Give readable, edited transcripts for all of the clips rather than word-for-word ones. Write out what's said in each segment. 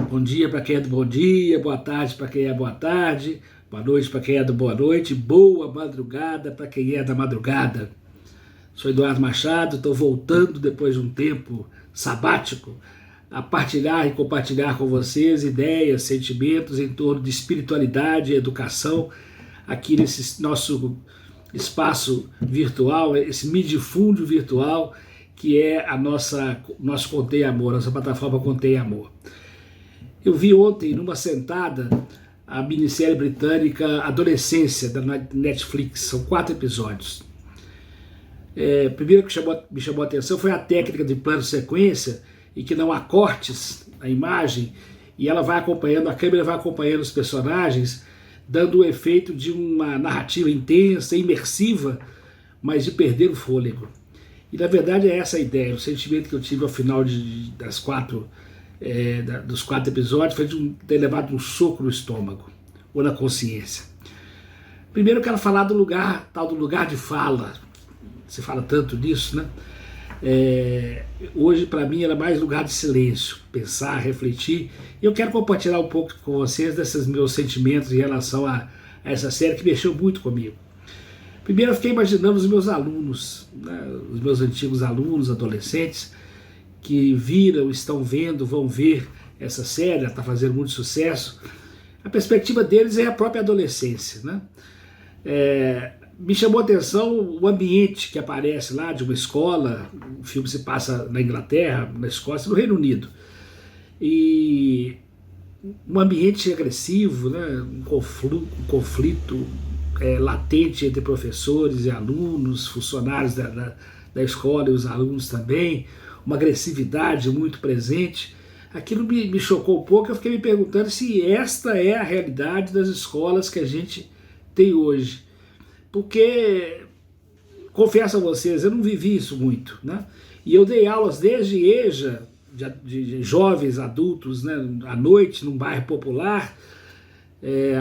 Bom dia para quem é do bom dia, boa tarde para quem é boa tarde, boa noite para quem é do boa noite, boa madrugada para quem é da madrugada. Sou Eduardo Machado, estou voltando depois de um tempo sabático a partilhar e compartilhar com vocês ideias, sentimentos em torno de espiritualidade e educação aqui nesse nosso espaço virtual, esse midifúndio virtual que é a nosso Contém Amor, nossa plataforma Contém Amor. Eu vi ontem, numa sentada, a minissérie britânica Adolescência, da Netflix. São 4 episódios. Primeiro que me chamou a atenção foi a técnica de plano sequência, em que não há cortes na imagem, e ela vai acompanhando, a câmera vai acompanhando os personagens, dando o efeito de uma narrativa intensa, imersiva, mas de perder o fôlego. E na verdade é essa a ideia, o sentimento que eu tive ao final dos 4 episódios foi de ter levado um soco no estômago, ou na consciência. Primeiro eu quero falar do tal do lugar de fala, se fala tanto disso, né? Hoje para mim era mais lugar de silêncio, pensar, refletir, e eu quero compartilhar um pouco com vocês desses meus sentimentos em relação a essa série que mexeu muito comigo. Primeiro eu fiquei imaginando os meus alunos, né, os meus antigos alunos, adolescentes, que viram, estão vendo, vão ver essa série, ela está fazendo muito sucesso. A perspectiva deles é a própria adolescência, né? Me chamou a atenção o ambiente que aparece lá de uma escola, o filme se passa na Inglaterra, na Escócia, no Reino Unido. E um ambiente agressivo, né? Um conflito latente entre professores e alunos, funcionários da escola e os alunos também, uma agressividade muito presente. Aquilo me chocou um pouco, eu fiquei me perguntando se esta é a realidade das escolas que a gente tem hoje. Porque, confesso a vocês, eu não vivi isso muito, né? E eu dei aulas desde EJA, de jovens adultos, né, à noite, num bairro popular,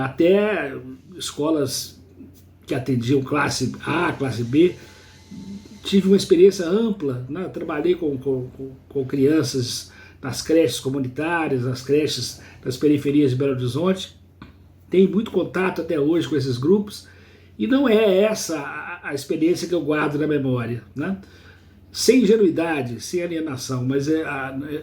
até escolas que atendiam classe A, classe B. Tive uma experiência ampla, né? Trabalhei com crianças nas creches comunitárias, nas creches das periferias de Belo Horizonte. Tenho muito contato até hoje com esses grupos, e não é essa a experiência que eu guardo na memória, né? Sem ingenuidade, sem alienação, mas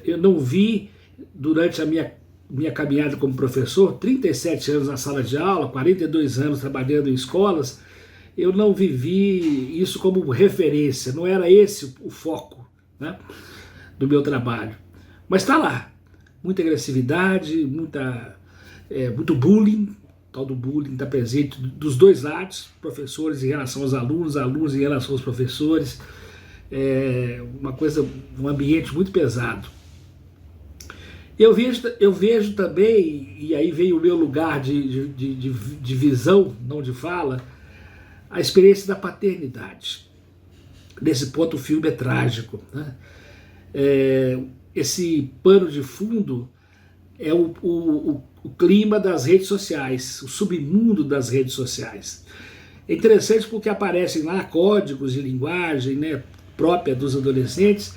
eu não vi durante a minha caminhada como professor, 37 anos na sala de aula, 42 anos trabalhando em escolas, eu não vivi isso como referência, não era esse o foco, né, do meu trabalho. Mas está lá, muita agressividade, muito bullying, o tal do bullying está presente dos dois lados, professores em relação aos alunos, alunos em relação aos professores, um ambiente muito pesado. Eu vejo também, e aí vem o meu lugar de visão, não de fala, a experiência da paternidade. Nesse ponto o filme é trágico, né? Esse pano de fundo é o clima das redes sociais, o submundo das redes sociais. É interessante porque aparecem lá códigos de linguagem, né, própria dos adolescentes,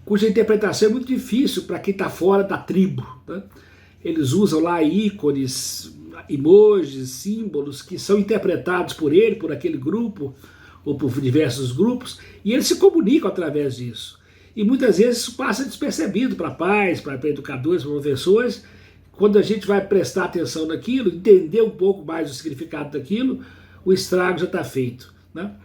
cuja interpretação é muito difícil para quem está fora da tribo, né? Eles usam lá ícones, emojis, símbolos que são interpretados por ele, por aquele grupo, ou por diversos grupos, e eles se comunicam através disso. E muitas vezes isso passa despercebido para pais, para educadores, para professores. Quando a gente vai prestar atenção naquilo, entender um pouco mais o significado daquilo, o estrago já está feito, né?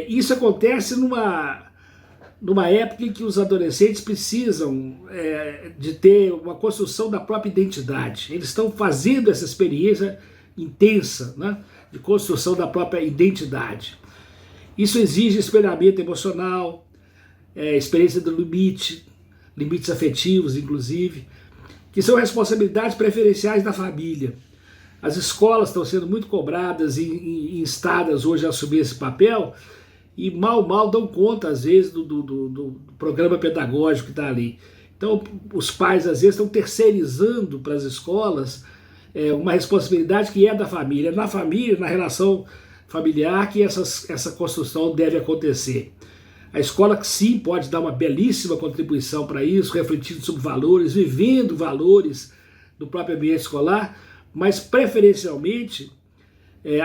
Isso acontece numa época em que os adolescentes precisam de ter uma construção da própria identidade. Eles estão fazendo essa experiência intensa, né, de construção da própria identidade. Isso exige espelhamento emocional, experiência do limites afetivos, inclusive, que são responsabilidades preferenciais da família. As escolas estão sendo muito cobradas e instadas hoje a assumir esse papel, e mal dão conta, às vezes, do programa pedagógico que está ali. Então, os pais, às vezes, estão terceirizando para as escolas uma responsabilidade que é da família. Na família, na relação familiar, que essa construção deve acontecer. A escola sim pode dar uma belíssima contribuição para isso, refletindo sobre valores, vivendo valores do próprio ambiente escolar, mas preferencialmente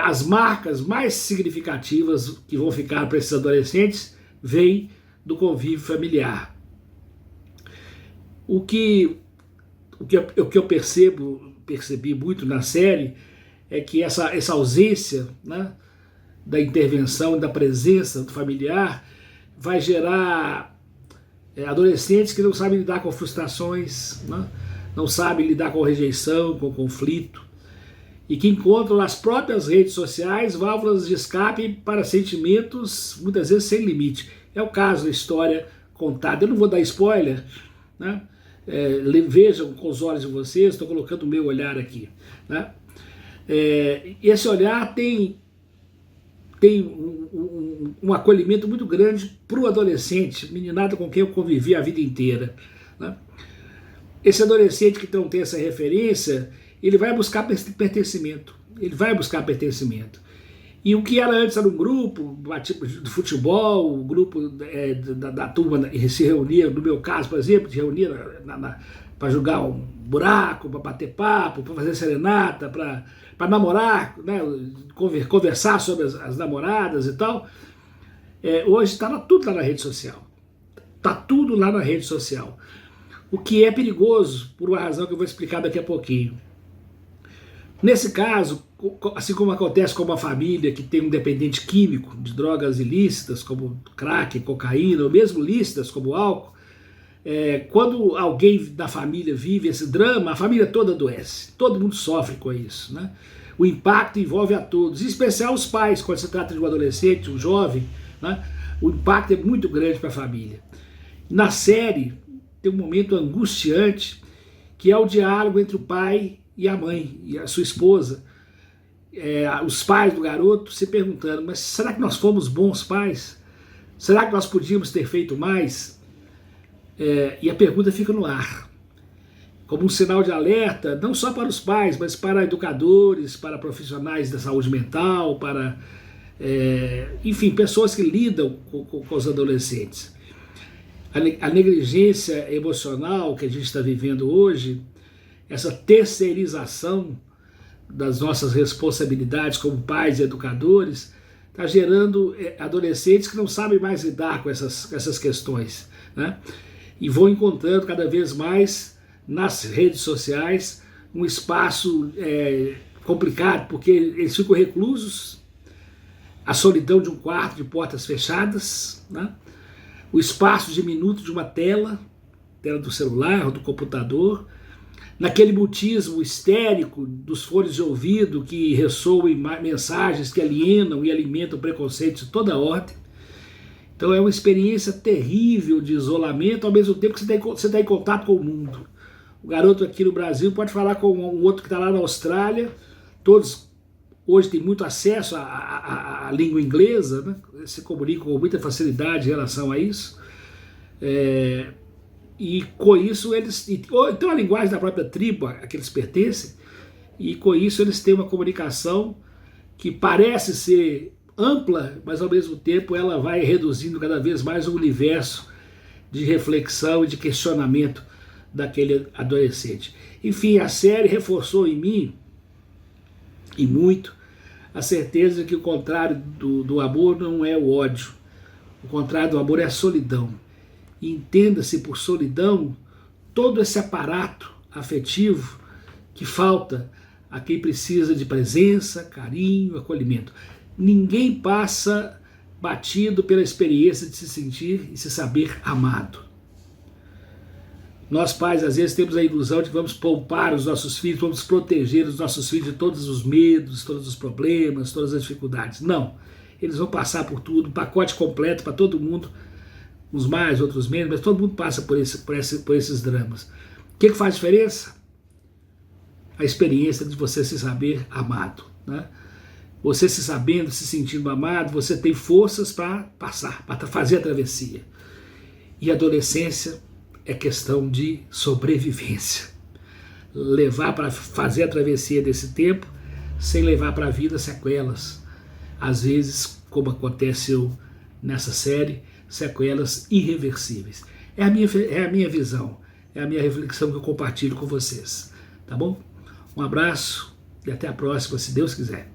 as marcas mais significativas que vão ficar para esses adolescentes vêm do convívio familiar. O que eu percebi muito na série é que essa ausência, né, da intervenção e da presença do familiar vai gerar adolescentes que não sabem lidar com frustrações, né, não sabem lidar com rejeição, com conflito, e que encontram nas próprias redes sociais válvulas de escape para sentimentos, muitas vezes sem limite. É o caso da história contada. Eu não vou dar spoiler, né? Vejam com os olhos de vocês, estou colocando o meu olhar aqui, né? Esse olhar tem um acolhimento muito grande para o adolescente, meninada com quem eu convivi a vida inteira, né? Esse adolescente que não tem essa referência, ele vai buscar pertencimento. Ele vai buscar pertencimento. E o que era antes era um grupo, tipo de futebol, o grupo da turma se reunia, no meu caso, por exemplo, se reunia para jogar um buraco, para bater papo, para fazer serenata, para namorar, né, conversar sobre as namoradas e tal. Hoje está tudo lá na rede social. Está tudo lá na rede social. O que é perigoso, por uma razão que eu vou explicar daqui a pouquinho. Nesse caso, assim como acontece com uma família que tem um dependente químico de drogas ilícitas, como crack, cocaína, ou mesmo lícitas, como álcool, quando alguém da família vive esse drama, a família toda adoece, todo mundo sofre com isso, né? O impacto envolve a todos, em especial os pais, quando se trata de um adolescente, um jovem, né? O impacto é muito grande para a família. Na série, tem um momento angustiante, que é o diálogo entre o pai e a mãe, e a sua esposa, os pais do garoto se perguntando, mas será que nós fomos bons pais? Será que nós podíamos ter feito mais? E a pergunta fica no ar, como um sinal de alerta, não só para os pais, mas para educadores, para profissionais da saúde mental, para, enfim, pessoas que lidam com os adolescentes. A negligência emocional que a gente está vivendo hoje, essa terceirização das nossas responsabilidades como pais e educadores, está gerando adolescentes que não sabem mais lidar com essas questões, né? E vão encontrando cada vez mais nas redes sociais um espaço complicado, porque eles ficam reclusos, a solidão de um quarto de portas fechadas, né? O espaço diminuto de uma tela do celular ou do computador, naquele mutismo histérico dos fones de ouvido que ressoam em mensagens que alienam e alimentam preconceitos de toda ordem. Então é uma experiência terrível de isolamento, ao mesmo tempo que você está em contato com o mundo. O garoto aqui no Brasil pode falar com um outro que está lá na Austrália, todos hoje têm muito acesso à língua inglesa, né? Se comunicam com muita facilidade em relação a isso. E com isso eles, então a linguagem da própria tribo a que eles pertencem, e com isso eles têm uma comunicação que parece ser ampla, mas ao mesmo tempo ela vai reduzindo cada vez mais o universo de reflexão e de questionamento daquele adolescente. Enfim, a série reforçou em mim, e muito, a certeza que o contrário do amor não é o ódio, o contrário do amor é a solidão. E entenda-se por solidão todo esse aparato afetivo que falta a quem precisa de presença, carinho, acolhimento. Ninguém passa batido pela experiência de se sentir e se saber amado. Nós pais às vezes temos a ilusão de que vamos poupar os nossos filhos, vamos proteger os nossos filhos de todos os medos, todos os problemas, todas as dificuldades. Não, eles vão passar por tudo, um pacote completo para todo mundo, uns mais, outros menos, mas todo mundo passa por esses dramas. O que faz diferença? A experiência de você se saber amado, né? Você se sabendo, se sentindo amado, você tem forças para passar, para fazer a travessia. E a adolescência é questão de sobrevivência. Levar para fazer a travessia desse tempo, sem levar para a vida sequelas. Às vezes, como aconteceu nessa série, sequelas irreversíveis. É a minha visão, é a minha reflexão que eu compartilho com vocês. Tá bom? Um abraço e até a próxima, se Deus quiser.